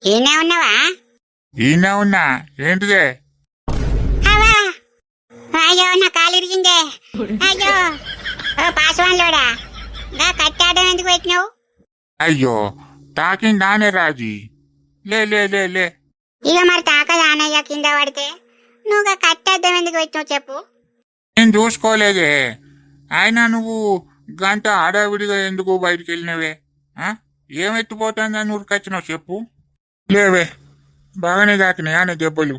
ఈయనే ఉన్నావా? ఈయనే ఉన్నా. ఏంటిదే? అవా అయ్యో నా కాలు ఇరిగిందే. అయ్యో ఓ పాసవాన్లోడా గా కట్టాడడం ఎందుకు పెట్టినావు? అయ్యో తాకిందానే రాజీ. లే లే లే లే. ఇక మరి తాకదానయ్య కింద పడితే నువ్వు కట్టేద్దాం ఎందుకు పెట్టినావు చెప్పు? నేను చూసుకోలేదే. అయినా నువ్వు గంట హడావిడిగా ఎందుకు బయటికి వెళ్ళినవే? ఏమెత్తిపోతుందని ఉరికొచ్చినావు చెప్పు. లేవే, బాగానే తాకినాయా అనే దెబ్బలు?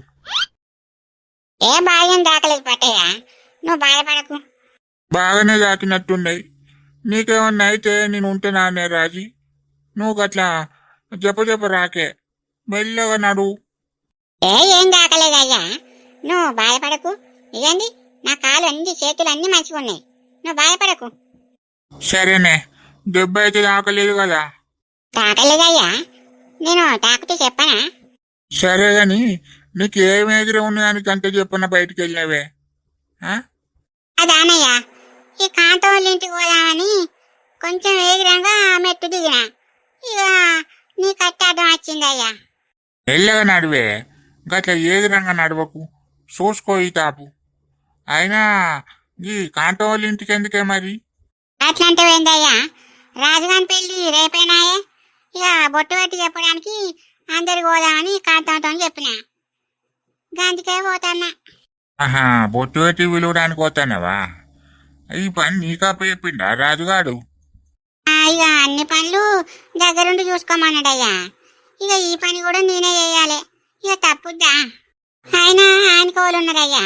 ఏ భాగ్యం దాకలేదు పట్టయ్య, నువ్వు బాధపడకు. బాగానే తాకినట్టున్నాయి. నీకేమన్నా అయితే నేను ఉంటే నానే రాజీ. నువ్వు గట్లా చెప్ప రాకే, మెల్లగా నడు. ఏం దాకలేదయ్యా, నువ్వు బాధపడకు. ఇదండి నా కాలు అన్ని చేతులు అన్ని మంచిగా ఉన్నాయి, నువ్వు బాధపడకు. సరేనే, దెబ్బ అయితే తాకలేదు కదా? తాకలేదయ్యా, నేను తాకుతూ చెప్పనా? సరే గాని నీకు ఏం ఎగిరి ఉన్నాయని గంట చెప్పన్న బయటికి వెళ్ళినవే? అదానయ్యా, ఈ కాంత వాళ్ళ ఇంటికి పోదామని కొంచెం ఎగిరంగా మెట్టు దిగిన, ఇక నీ కట్టాటం వచ్చిందయ్యా. మెల్లగా నడివే, గట్ల ఎగిరంగా నడవకు, చూసుకో ఈ తాపు. అయినా ఈ కాంట వాళ్ళ ఇంటికి ఎందుకే మరి? అట్లంటే ఏందయ్యా, రాజుగాని పెళ్లి రేపేనాయే, ఇక బొట్టు పెట్టి చెప్పడానికి అందరికి పోదామని కాంతంతో చెప్పిన, గందుకే పోతాన్నా. ఆహా, బొట్టు పెట్టి విలువడానికి పోతానవా? ఈ పని నీకాప చెప్పిండా రాజుగాడు? ఇక అన్ని పనులు దగ్గరుండి చూసుకోమన్నాడయ్యా, ఇక ఈ పని కూడా నేనే చేయాలి, ఇక తప్పుద్దా? ఆయన ఆయనకోళ్ళు ఉన్నారయ్యా,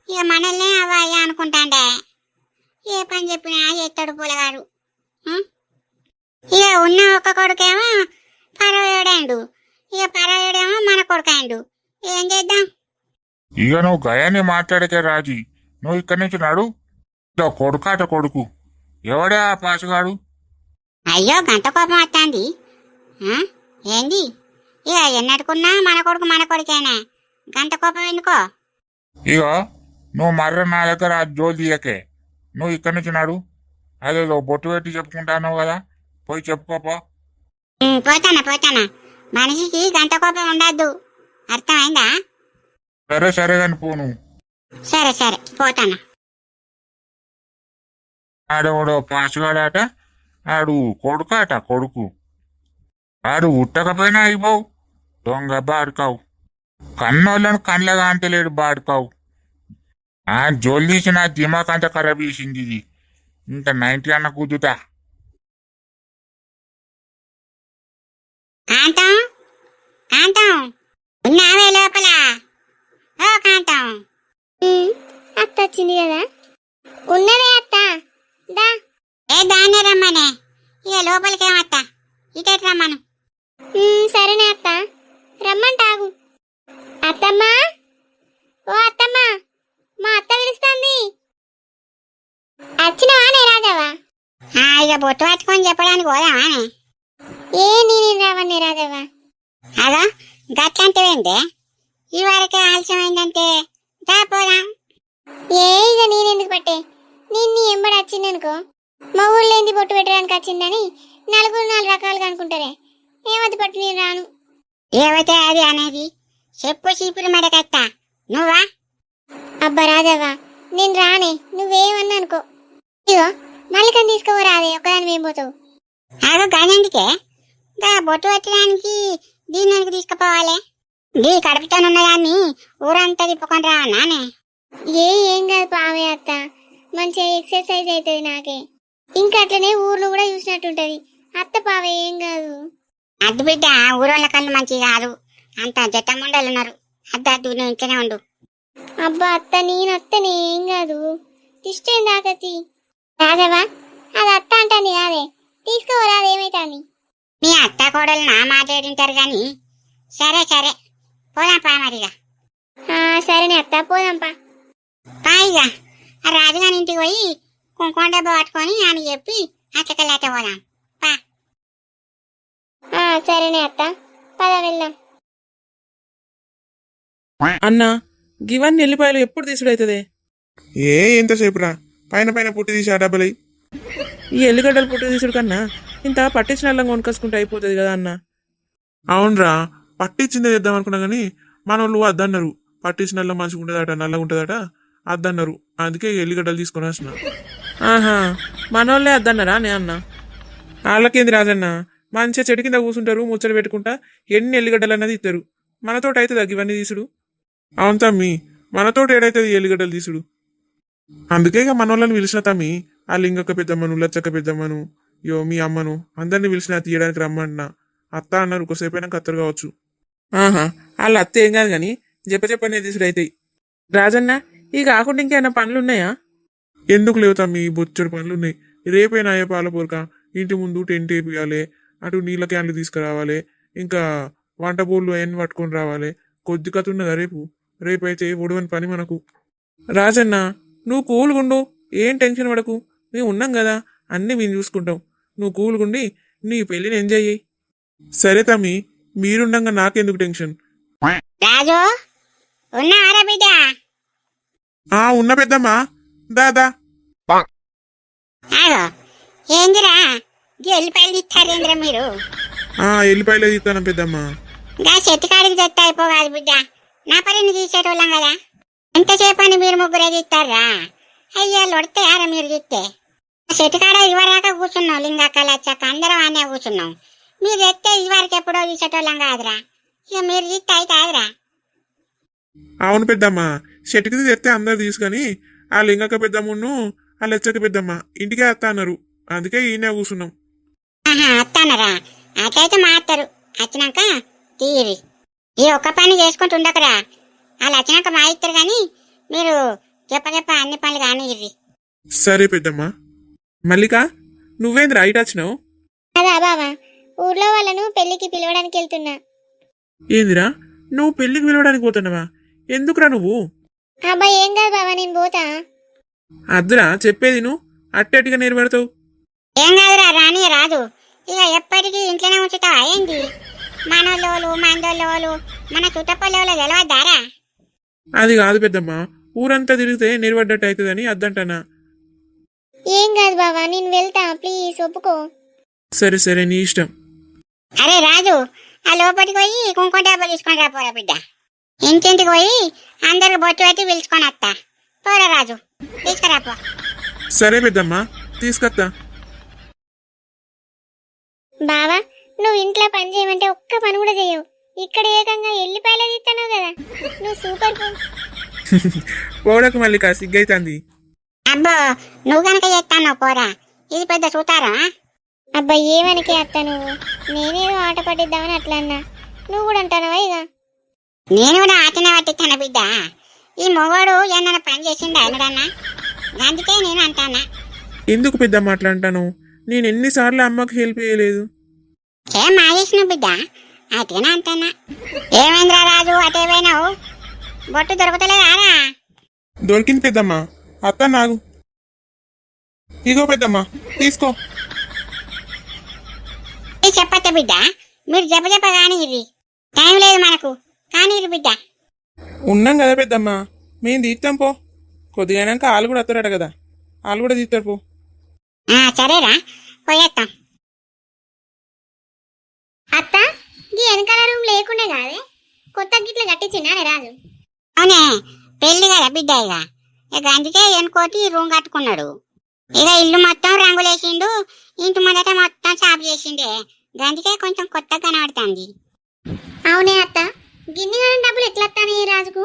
ఇక మనల్నే అవ్వయ్యా అనుకుంటాండే. ఏ పని చెప్పినా ఎత్తడు పూలగాడు. ఇక ఉన్న ఒక్క కొడుకేమో పరవయుడాండు, ఇక పరవయుడేమో మన కొడుకాండు, ఏం చేద్దాం? ఇక నువ్వు గయాన్ని మాట్లాడకే రాజీ. నువ్వు ఇక్కడి నుంచి నడు. కొడుకాట కొడుకు ఎవడే ఆ పాసుగాడు? అయ్యో గంట కోపం వస్తుంది ఏంది? ఇక ఎన్నట్టుకున్నా మన కొడుకు మన కొడుకేనా, గంట కోపం ఎందుకో? ఇక నువ్వు మర్ర నా దగ్గర జోలు తీయకే, నువ్వు ఇక్కడి నుంచి నడు. అదేదో బొట్టు పెట్టి చెప్పుకుంటాన్నావు కదా, పోయి చెప్పుకోపో. పోతానా, మనిషికి గంట కోపం ఉండద్దు, అర్థమైందా? సరే కానీ పోను. సరే పోతానా. ఆడవాడో పాసుగాడాట, ఆడు కొడుకాట కొడుకు. ఆడు ఉట్టకపోయినా అయిపోవు, దొంగ బాడుకావు. కన్నోళ్ళను కళ్ళగా అంటలేడు బాడుకావు. జోలు తీసి నా దిమాక్ అంతా ఖరాబ్ చేసింది ఇది. ఇంత 90 అన్న కుదుతా. కాంతం ఉన్నావే లోపల? ఓ కాంతం. అత్త వచ్చింది కదా? ఉన్నదే అత్త, దా. ఏ దాన్నే రమ్మనే, ఇక లోపలికేమత్తా, ఇటే రమ్మను. సరేనే అత్త, రమ్మంటాగు. అత్తమ్మా, ఓ అత్తమ్మా, మా అత్త పిలుస్తుంది. వచ్చినవానే రాజవ్వా? ఇక బొట్టు పట్టుకొని చెప్పడానికి పోదామానే? నేను రావన్నే రాజవ్వా. అదో గట్లంటేందే, ఈ వరకే ఆలస్యమైందంటే దా పోదాం. ఇక నేనెందుకు పట్టే, నిన్ను ఎంబడి వచ్చిందనుకో, మా ఊళ్ళో ఏంది బొట్టు పెట్టడానికి వచ్చిందని నలుగురు 4 రకాలుగా అనుకుంటారే. ఏమది పట్టు, నేను రాను. ఏమైతే అది అనేది చెప్పు, చీపురు మెడకెత్తా. నువ్వా? అబ్బా రాజవ్వా, నేను రానే, నువ్వేమన్నా అనుకో. ఇగో మల్లికని తీసుకోరాదే, ఒకదాని ఏం పోతావు? అదో గనందుకే దా బొట్టు పెట్టడానికి దీన్ని ఎందుకు తీసుకుపోవాలి? దీ కడుపుతానున్నదాన్ని ఊరంతా తిప్పుకొని రావన్నానే. ఏం కాదు పావే అత్త, మంచిగా ఎక్సర్సైజ్ అవుతుంది నాకే, ఇంకా అట్లనే ఊర్లో కూడా చూసినట్టుంటది. అత్త పావే ఏం కాదు. అద్దు బిడ్డ, ఊరోళ్ళ కళ్ళు మంచి కాదు, అంత జట్టమండలు ఉన్నారు. అద్దు నువ్వు ఇంకనే ఉండు. అబ్బా అత్త, నేనత్తనే, ఏం కాదు, తిష్టేం దాకతి. రాజవా, అది అత్త అంటాను కాదే, తీసుకోరాదు, ఏమైతాంది? మీ అత్త కోడలు నా మాట్లాడింటారు గాని. సరే పోదాం పా మరిగా. సరేనే అత్త, పోదాంపా. పాయిగా ఆ రాజుగాని ఇంటికి పోయి కుంకుమ డబ్బా పట్టుకొని అని చెప్పి అచ్చకెళ్ళాట పోదాం పా. సరేనే అత్త, పద వెళ్దాం. అన్నా, గివన్నీ ఎల్లిపాయలు ఎప్పుడు తీసుడైతుంది? ఎంతసేపు రా, పైన పుట్టి తీసి ఆ డబ్బులు. ఈ ఎల్లిగడ్డలు పుట్టి తీసుడు కన్నా ఇంత పట్టించిన అల్లం కొనుకొసుకుంటే అయిపోతుంది కదా అన్న. అవునరా, పట్టించిందే చేద్దాం అనుకున్నా కానీ మన వాళ్ళు వద్దన్నారు. పట్టించిన మంచిగా ఉంటుందట, నల్లగా ఉంటుందట, వద్దన్నారు. అందుకే ఎల్లిగడ్డలు తీసుకొని వచ్చిన. ఆహా, మనోళ్ళే అద్దన్నారా నే అన్న. వాళ్ళకేంది రాజన్న, మంచిగా చెట్టు కింద కూర్చుంటారు, ముచ్చట పెట్టుకుంటా ఎన్ని ఎల్లిగడ్డలు అన్నది ఇస్తారు. మనతోటి అవుతుంది ఇవన్నీ తీసుడు. అవును తమ్మి, మనతోటి ఏడైతుంది ఎల్లిగడ్డలు తీసుడు. అందుకే ఇక మన వాళ్ళని పిలిచిన తమ్మి, ఆ లింగక్క పెద్దమ్మను, లచ్చక్క పెద్దమ్మను, మీ అమ్మను అందరిని పిలిచిన తీయడానికి రమ్మన్నా. అత్త అన్నారు, కొద్దిసేపు అయినా కత్తరు కావచ్చు. ఆహా, వాళ్ళ అత్త ఏం కాదు కానీ చెప్పనే తీసుడు అవుతాయి. రాజన్న, ఈ కాకుండా ఇంకేమైనా పనులు ఉన్నాయా? ఎందుకు లేవు తమ్మి, బొచ్చడు పనులు ఉన్నాయి. రేపైనా అయ్యే పాల పొరక, ఇంటి ముందు టెంట్ వేపియాలి, అటు నీళ్ళ క్యాన్లు తీసుకురావాలి, ఇంకా వంట బోళ్ళు అవన్నీ పట్టుకొని రావాలి. కొద్ది కథ ఉన్నదా రేపు? రేపైతే ఒడవని పని మనకు. రాజన్న, నువ్వు కూలుగుండు, ఏం టెన్షన్ పడకు. మేము ఉన్నాం కదా, అన్నీ మేము చూసుకుంటాం. నువ్వు కూలుగుండి నీ పెళ్ళిని ఎంజాయ్ చేయి. సరే తమ్మి, మీరుండగా నాకెందుకు టెన్షన్. రాజు ఉన్నావారా బిడ్డ? ఉన్న పెద్దమ్మా, దాదా. ఆగో, ఏందిరా ఎల్లిపాయలు ఇస్తారేంద్రా మీరు? ఎల్లిపాయలే తీస్తాను పెద్దమ్మా. గా చెట్టు కాడికి తెస్తే అయిపోగాదు బిడ్డ, నా పనిని తీసేటోళ్ళం కదా. ఎంతసేపు అని మీరు ముగ్గురే తీస్తారా? అయ్యా లొడతాయారా మీరు తీస్తే? చెట్టు కాడ ఇవరాక కూర్చున్నాం, లింగక్క లచ్చక్క అందరం అనే కూర్చున్నాం. మీరు తెస్తే ఇవరకు ఎప్పుడో తీసేటోళ్ళం కాదురా. ఇక మీరు తీస్తే అయితే ఆదురా. అవును పెద్దమ్మా, చెట్టుకి తెస్తే అందరు తీసుకొని ఆ లింగక్క పెద్దమ్మను ఆ లెచ్చక్క పెద్దమ్మ ఇంటికే వస్తా అన్నారు. అందుకే ఈయన కూర్చున్నాం. ఆహా, అత్తన్నారా? అట్లయితే మారుతారు. వచ్చినాక తీరి ఈ ఒక్క పని చేసుకుంటూ ఉండకరా. వాళ్ళు వచ్చినాక మా ఇస్తారు కానీ మీరు చెప్ప అన్ని పనులు కానీ ఇర్రి. సరే పెద్దమ్మా. మల్లిక, నువ్వేంద్ర రైట్ వచ్చినావు? అదా బావా, ఊర్లో వాళ్ళను పెళ్లికి పిలవడానికి వెళ్తున్నా. ఏందిరా, నువ్వు పెళ్లికి పిలవడానికి పోతున్నావా? ఎందుకురా నువ్వు? అబ్బా ఏం కాదు బావా, నేను పోతా. అద్దురా చెప్పేది, నువ్వు అట్టటిగా నిలబెడతావు. ఏం కాదురా, రాని రాదు. ఇక ఎప్పటికీ ఇంట్లోనే ఉంచుతావా ఏంటి? మనోళ్ళు మందోళ్ళు మన చుట్టపల్లెలో తెలవద్దారా? అది కాదు పెద్దమ్మా, ఊరంతా తిరిగితే నిలబడ్డట్టు అవుతుందని అద్దంటానా. ఏం కాదు బావా, నేను వెళ్తా, ప్లీజ్ ఒప్పుకో. సరే సరే, నీ ఇష్టం. అరే రాజు, ఆ లోపలికి పోయి కుంకుమ డబ్బా తీసుకొని రా పోరా బిడ్డ. ఇంటింటికి పోయి అందరికి బొట్టు పెట్టి పిలుచుకొని వస్తా. పోరా రాజు, తీసుకురాపో. సరే పెద్దమ్మా, తీసుకొస్తా. బావా, నువ్వు ఇంట్లో పని చేయమంటే ఒక్క పని కూడా చేయవు. ఇక్కడ ఏకంగా ఎల్లిపాయలే తీస్తాను కదా, నువ్వు సూపర్ పో. పోవడానికి మల్లిక సిగ్గైతుంది. అబ్బో, నువ్వు కనుక చేస్తాను పోరా, ఇది పెద్ద చూతారా? అబ్బా ఏమనికే అత్త నువ్వు, నేనేదో ఆట పట్టిద్దామని అట్లా అన్నా, నువ్వు కూడా అంటానవా ఇక? నేను కూడా ఆటనే పట్టిస్తాను బిడ్డ. ఈ మొగోడు ఏమన్నా పని చేసిండా ఎన్నడన్నా? అందుకే నేను అంటానా. ఎందుకు పెద్దమ్మ అట్లా అంటాను? నేను ఎన్నిసార్లు అమ్మకి హెల్ప్ చేయలేదు. ఏం మానేసిన బిడ్డ, అటేనా అంటానా. ఏమైందిరా రాజు, అటే పోయినావు? బొట్టు దొరుకుతలేదారా? దొరికింది పెద్దమ్మా, అత్త నాగు. ఇగో పెద్దమ్మా, తీసుకో. చెప్పత్త బిడ్డ, మీరు చెప్ప కానీ ఇది టైం లేదు మనకు, కానీ ఇది బిడ్డ. ఉన్నాం కదా పెద్దమ్మా, మేము తీస్తాం పో. కొద్దిగానాక వాళ్ళు కూడా వస్తారట కదా, వాళ్ళు కూడా తీస్తారు పో. సరేరా, పోయేస్తాం. అత్త, ఈ వెనకాల రూమ్ లేకుండా కాదే, కొత్త గిట్ల కట్టించినానే రాజు. అవునే, పెళ్లి కదా బిడ్డ. ఇక అందుకే ఎనుకోటి రూమ్ కట్టుకున్నాడు. ఇక ఇల్లు మొత్తం రంగులేసిండు, ఇంటి ముందట మొత్తం సాపు చేసిండే. అందుకే కొంచెం కొత్తగా కనబడుతుంది. అవునే అత్త, గిన్నె డబ్బులు ఎట్లా వస్తానే రాజుకు?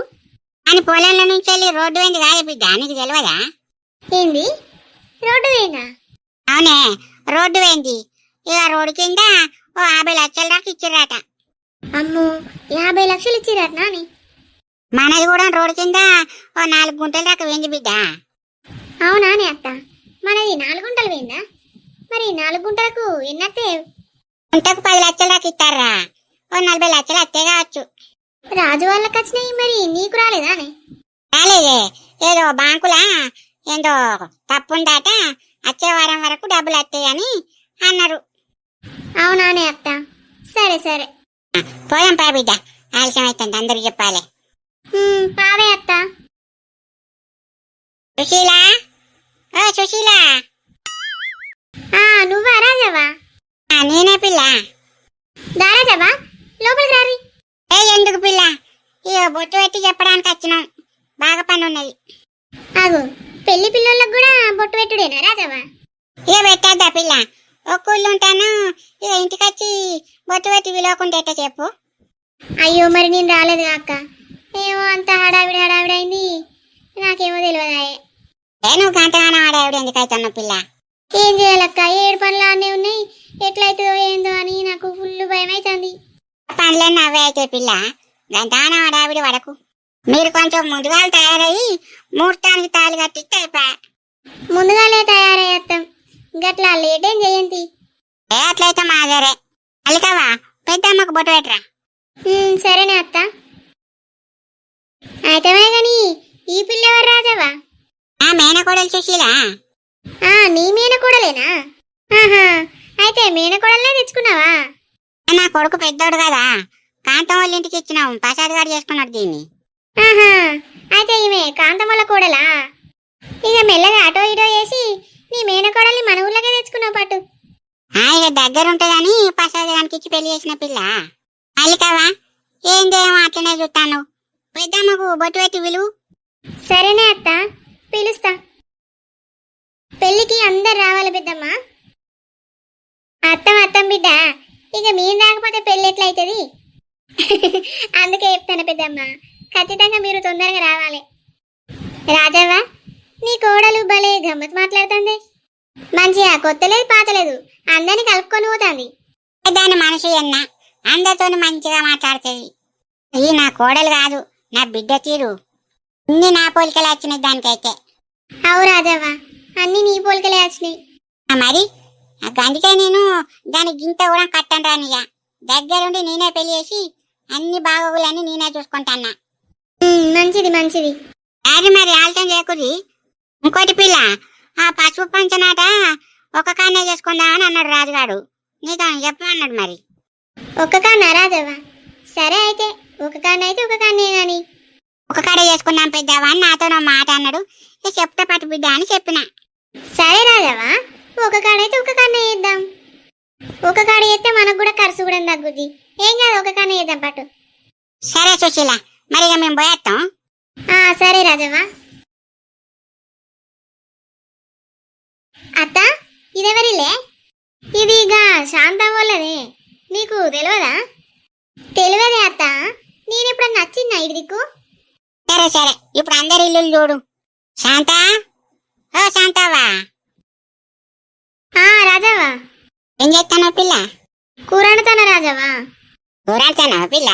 అని పొలంలో నుంచి వెళ్ళి రోడ్డు పోయింది కాదు బిడ్డ, నీకు తెలియదా? ఏంది, రోడ్డు పోయిందా? అవునే, రోడ్డు పోయింది. ఇక రోడ్డు కింద ఓ 50 లక్షల దాకా ఇచ్చిర్రట. అమ్మో, 50 లక్షలు ఇచ్చిరట నాని? మనది కూడా రోడ్డు కింద ఓ 4 గుంటల దాకా పోయింది బిడ్డ. అవునానే అత్త, మనది 4 గుంటలు పోయిందా? మరి 4 గుంటలకు ఎన్నత్తే? గుంటకు 10 లక్షల దాకా ఇస్తారా? ఓ 40 లక్షలు అత్తే కావచ్చు. రాజు వాళ్ళకి వచ్చినాయి, మరి నీకు రాలేదానే? రాలేదే, ఏదో బ్యాంకులా ఏందో తప్పుందాట, వచ్చే వారం వరకు డబ్బులు వస్తాయని అన్నారు. అవునానే అత్త, సరే సరే. పోయాం పా బిడ్డ, ఆలస్యం అవుతుంది, అందరికి చెప్పాలి. పావే అత్త. సుశీలా, ఓ సుశీలా. నువ్వా రాజవా? నేనే పిల్ల. దారాజవా, చూడడానికి వచ్చినాం. బాగా పని ఉన్నది. ఆగు, పెళ్లి పిల్లలకు కూడా బొట్టు పెట్టుడేనా రాజవ్వ? ఇక పెట్టద్దా పిల్ల? ఒక్కళ్ళు ఉంటాను, ఇక ఇంటికి వచ్చి బొట్టు పెట్టి విలువకుండా ఎట్ట చెప్పు. అయ్యో మరి నేను రాలేదు అక్క. ఏమో అంత హడావిడి హడావిడి అయింది, నాకేమో తెలియదాయే. నువ్వు గంటగానే ఆడావిడ ఎందుకు అవుతున్నావు పిల్ల? ఏం చేయాలక్క, 7 పనులు అన్నీ ఉన్నాయి. ఎట్లయితుందో ఏందో అని నాకు ఫుల్ భయం అవుతుంది. పనులన్నీ అవే అయితే పిల్ల, గంటగానే ఆడావిడి వరకు. మీరు కొంచెం ముందుగా తయారయ్యి ముహూర్తానికి తాళి కట్టిస్తే అయిపోయా. ముందుగానే తయారయ్యేస్తాం, గట్లా లేటేం చేయంతి. అట్లయితే మాదరే. అలికవా పెద్దమ్మకు బొట్టు పెట్టరా. సరేనే అత్త. అయితమే గాని ఈ పిల్ల ఎవరు రాజవ్వా? ఆ మేనకోడలు సుశీలా. నీ మేనకోడలేనా? ఆహా, అయితే మేనకోడలనే తెచ్చుకున్నావా? నా కొడుకు పెద్దోడు కదా, కాంతం వాళ్ళ ఇంటికి ఇచ్చినాం. ప్రసాద్ గారు చేసుకున్నాడు దీన్ని. ఆహా, అయితే ఈమె కాంతమ్మల కోడలా? ఇక మెల్లగా అటో ఇటో వేసి నీ మేనకోడల్ని మన ఊర్లోకే తెచ్చుకున్నావు పట్టు. ఇక దగ్గర ఉంటుందని ప్రసాద్ గారికి ఇచ్చి పెళ్లి చేసిన పిల్ల. అలికవా ఏందేమో అట్లనే చూస్తాను. పెద్దమ్మకు బొట్టు పెట్టి విలువ. సరేనే అత్త, పిలుస్తా. పెళ్లికి అందరు రావాలి పెద్దమ్మ. అత్తం బిడ్డ, ఇక మీరు రాకపోతే పెళ్లి ఎట్లయితుంది? అందుకే చెప్తాను పెద్దమ్మ, ఖచ్చితంగా మీరు తొందరగా రావాలి. రాజవ్వ, నీ కోడలు భలే గమ్మత్ మాట్లాడుతుంది. మంచిగా కొత్తలేదు పాతలేదు, అందరిని కలుపుకొని పోతుంది. దాని మనసు ఎన్న అందరితో మంచిగా మాట్లాడుతుంది. ఈ నా కోడలు కాదు, నా బిడ్డ తీరు. ఇన్ని నా పోలికలు వచ్చినాయి దానికైతే. అవు రాజవ్వ, అన్ని నీ పోలికలే వచ్చినాయి. మరి అందుకే నేను దాని గింత కూడా కట్టను రానియా. దగ్గరుండి నేనే పెళ్లి చేసి అన్ని బాగోగులన్నీ నేనే చూసుకుంటాన్నా. మంచిది మంచిది. అది మరి ఆలస్యం చేయకూరి. ఇంకోటి పిల్ల, ఆ పసుపు పంచనాట ఒక కాన్నే చేసుకుందా అని అన్నాడు రాజుగాడు. నీతో చెప్పమన్నాడు. మరి ఒక్క కాన్నా రాజవ్వ? సరే అయితే ఒక కాన్నే గాని. ఒక కాడే చేసుకున్నాం పెద్దవా అని నాతో నా మాట అన్నాడు. చెప్తా పట్టు బిడ్డ అని చెప్పిన. సరే రాజవ్వ, ఒక కాడైతే ఒక కాన్నే చేద్దాం. ఒక కాడ చేస్తే మనకు కూడా ఖర్చు కూడా తగ్గుద్ది. ఏం కాదు, ఒక కాన్నే చేద్దాం పట్టు. సరే సుశీల, మరి ఇక మేము పోయేస్తాం. సరే రాజవ్వ. అత్త, ఇదెవరిలే? ఇది ఇక శాంతం వల్లనే, నీకు తెలియదా? తెలియదే అత్త, నేనెప్పుడు నచ్చిందా ఇటు దిక్కు? సరే ఇప్పుడు అందరి ఇల్లు చూడు. శాంత, ఓ శాంతవా. రాజవ్వ, ఏం చేస్తానో పిల్ల? కూరడుతానా రాజవ్వ? ఊరాడుతానో పిల్ల?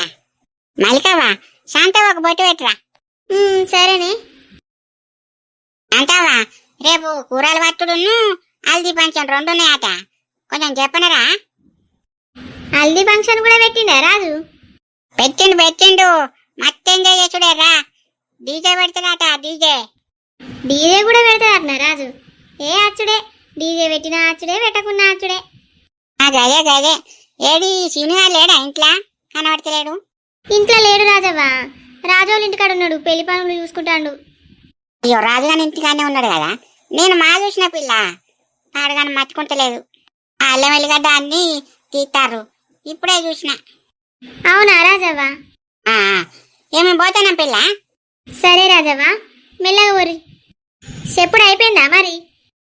మలికవా శాంతవా ఒక బొట్టు పెట్టరా. సరేనే. శాంతవా రేపు కూరలు పట్టుడును హల్దీ ఫంక్షన్ 2 ఉన్నాయట, కొంచెం చెప్పనరా. హల్దీ ఫంక్షన్ కూడా పెట్టిండా రాజు? పెట్టిండు మస్తు ఎంజాయ్ చేసుడేరా. డీజే పెడతాడట. డీజే కూడా పెడతాడట రాజు? ఏ అచ్చుడే, డీజే పెట్టినా అచ్చుడే, పెట్టకున్నా అచ్చుడే. గదే ఏడి సీనియర్ లేడా ఇంట్లో? కనబడతలేడు. ఇంట్లో లేడు రాజవ్వ, రాజోళ్ళ ఇంటికాడ ఉన్నాడు, పెళ్లి పనులు చూసుకుంటాడు. అయ్యో, రాజుగాని ఇంటికానే ఉన్నాడు కదా. నేను మా చూసిన పిల్ల ఆడగాని మర్చుకుంటలేదు. ఆ అల్లం వెల్లిగడ్డ అన్ని తీస్తారు, ఇప్పుడే చూసిన. అవునా రాజవ్వ? ఏమేమి పోతానా పిల్ల? సరే రాజవ్వ, మెల్లగా ఊరి. చెప్పుడు అయిపోయిందా మరి?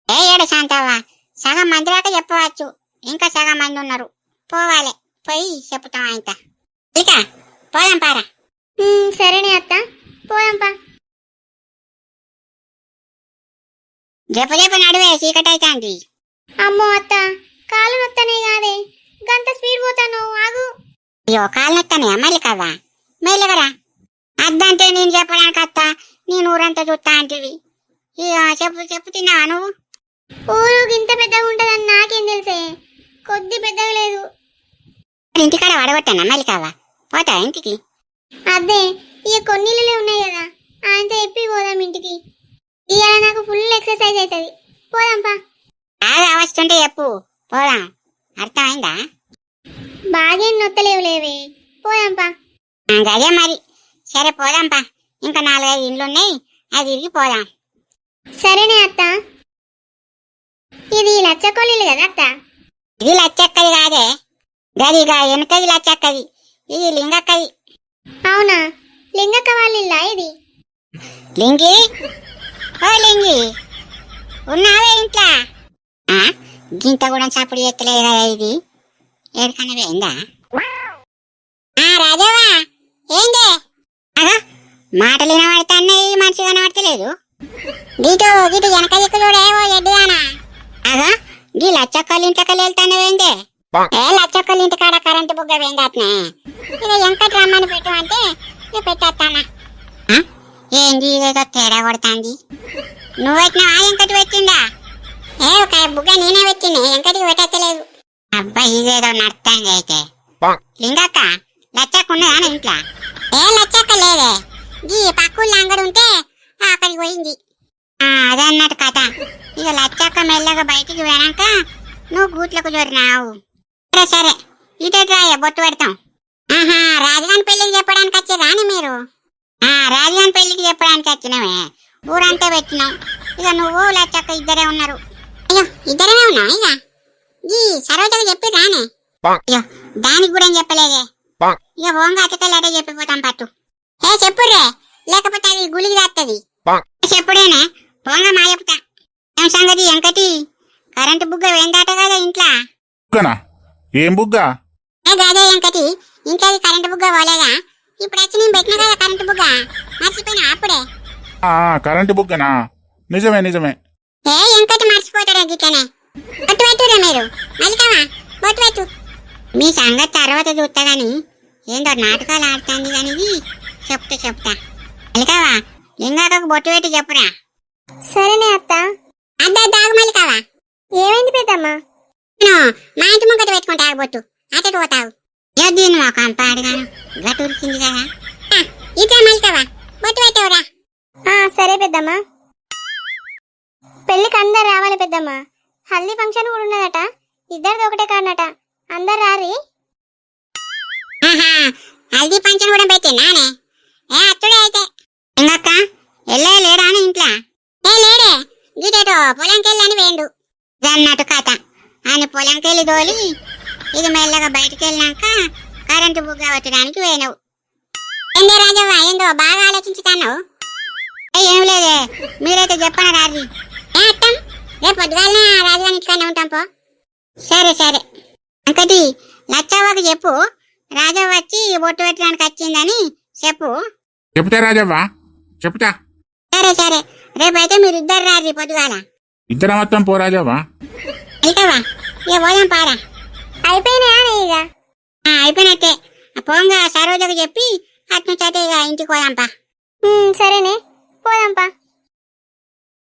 ఏడు శాంతవ్వ, సగం మంది దాకా చెప్పవచ్చు, ఇంకా సగం మంది ఉన్నారు. పోవాలి, పోయి చెప్తాం ఆయన. ఇక పోదాం పారా. సరేనే అత్త, పోదాంపా. చెప్పు నడువే, చీకటి అవుతుంది. అమ్మో అత్త, కాళ్ళు నొత్తనే కాదే, గంత స్పీడ్ పోతాను, ఆగు. అయ్యో, కాళ్ళు నొత్తానే మళ్ళీ కదా, మెల్లగరా. అద్దంటే నేను చెప్పడానికి అత్త, నేను ఊరంతా చూస్తా అంటివి. చెప్పు తిన్నావా నువ్వు? ఊరు ఇంత పెద్దగా ఉంటదని నాకేం తెలిసే, కొద్ది పెద్దగా లేదు. ఇంటికాడ వడగొట్టానా మళ్ళీ కావా? పోతా ఇంటికి. అదే, ఇక కొన్ని ఇళ్ళే ఉన్నాయి కదా, ఆయనతో చెప్పి పోదాం ఇంటికి. ఇవాళ నాకు ఫుల్ ఎక్సర్సైజ్ అవుతుంది, పోదాంపా. బాగా వస్తుంటే చెప్పు, పోదాం. అర్థమైందా? బాగేం నొత్తలేవు లేవే, పోదాంపా. అదే మరి, సరే పోదాంపా. ఇంకా 4-5 ఇండ్లు ఉన్నాయి, అది తిరిగి పోదాం. సరేనే అత్త. ఇది లచ్చకోళ్ళు కదా అత్త? ఇది లచ్చక్కది కాదే, గదిగా వెనకది లచ్చక్కది, ఇది లింగక్కది. అవునా? లింగక్క వాళ్ళ ఇల్లా ఇది? లింగి, ఓ లింగి, ఉన్నావే ఇంట్లో? గింత కూడా చప్పుడు ఎత్తలేదు కదా ఇది, ఏడుకన్నా పోయిందా? రాజవ్వా, ఏందే? అగా మాటలు వినబడుతున్నాయి, మనిషి కనబడతలేదు. గీటు గీటు వెనక దిక్కు చూడేవో ఎడ్డిదానా. అగా గీ లచ్చక్కలు ఇంట్లోకి వెళ్తానవేందే? లచ్చక్కలు ఇంటి కాడ కరెంటు బుగ్గ వేందాత్నే. ఇక వెంకట రమ్మని పెట్టు అంటే ఇక పెట్టేస్తానా. ఏంది ఇదేదో తేడా కొడుతుంది? నువ్వు పెట్టినావా వెంకటి పెట్టిందా? ఒక బుగ్గ నేనే పెట్టింది, వెంకటికి పెట్టలేదు. అబ్బా ఇదేదో నడుతుంది అయితే. లింగక్క, లచ్చక్క ఉన్నదా ఇంట్లో? లచ్చక్క లేదే, గీ పక్కూళ్ళ అంగడి ఉంటే అక్కడికి పోయింది. అదే అన్నట్టు కథ. ఇక లచ్చక్క మెల్లగా బయటికి పోయాక నువ్వు గూట్లకు జోరినావు. సరే సరే, ఇటే రాయ బొట్టు పెడతాం. రాజుగాని పెళ్లికి చెప్పడానికి వచ్చారా అని మీరు? రాజుగాని పెళ్లికి చెప్పడానికి వచ్చినామే, ఊరంతా పెట్టినాం. ఇక నువ్వు లచ్చక్క ఇద్దరే ఉన్నారు. అయ్యో ఇద్దరే ఉన్నా? ఇక ఈ సరోజకు చెప్పి రానే. అయ్యో దానికి కూడా ఏం చెప్పలేదే. ఇక ఓంగా అతకలేట చెప్పిపోతాం పట్టు. చెప్పుర్రే, లేకపోతే అది గులికి దాత్తది. చెప్పుడేనే, పోంగా మా చెప్తా. ఏం సంగతి వెంకటి, కరెంటు బుగ్గ వేందాట కదా ఇంట్లో? బుగ్గనా? ఏం బుగ్గ? గదే వెంకటి, ఇంట్లో కరెంటు బుగ్గ పోలేదా? ఇప్పుడు వచ్చి నేను పెట్టిన కదా కరెంటు బుగ్గ, మర్చిపోయినా అప్పుడే. కరెంటు బుగ్గనా? నిజమే నిజమే. వెంకటి మర్చిపోతాడా గిట్లనే? బొట్టు పెట్టురే మీరు, మల్లికవా బొట్టు పెట్టు. మీ సంగతి తర్వాత చూస్తా గాని ఏందో నాటకాలు ఆడుతుంది కానీ చెప్తా. మల్లికవా, లింగాకకు బొట్టు పెట్టి చెప్పురా. సరేనే అత్త. దాగు మల్లికవా. ఏమైంది పెద్దమ్మా? మా ఇంటి ముంగట పెట్టుకుంటా బొట్టు, అతడు పోతావు. దీన్ని ఒక అంపాడుగాను గట్టు ఉరికింది కదా. ఇట్లా మల్లికవా బొట్టు పెట్టవురా. సరే పెద్దమ్మా. పెళ్లికి అందరు రావాలి పెద్దమ్మా. హల్దీ ఫంక్షన్ కూడా ఉన్నదట, ఇద్దరిది ఒకటే కాడనట. అందరు రారి. హల్దీ ఫంక్షన్ కూడా పెట్టినానే. అత్తుడే అయితే. ఇంకక్క ఎల్లే లేడా అని ఇంట్లో? లేడే, గీటేటో పొలంకి వెళ్ళని వేండు అన్నట్టు కథ. ఆయన పొలంకి వెళ్ళి దోలి ఇది మెల్లగా బయటకు వెళ్ళినాక కరెంటు బుగ్గ పెట్టడానికి పోయినావు. ఏందే రాజవ్వ, ఏందో బాగా ఆలోచించుతాన్నావు? ఏం లేదే, మీరైతే చెప్పను రాజీ. అత్తం, రేపు పొద్దుగాలనే రాజుగారి ఇంటికానే ఉంటాం పో. సరే సరే. అంకటి లచ్చవ్వకు చెప్పు, రాజవ్వ వచ్చి బొట్టు పెట్టడానికి వచ్చిందని చెప్పు. చెప్తా రాజవ్వ, చెప్తా. సరే సరే, రేపైతే మీరిద్దరు రాజీ పొద్దుగాల. ఇద్దరం మొత్తం పో రాజవ్వ. వెళ్తావా? ఇక పోదాం పారా. అయిపోయినాయా ఇక? అయిపోయినట్టే. పోంగా సరోజకు చెప్పి అట్నుంచి ఇక ఇంటికి పోదాంపా. సరేనే, పోదాంపా.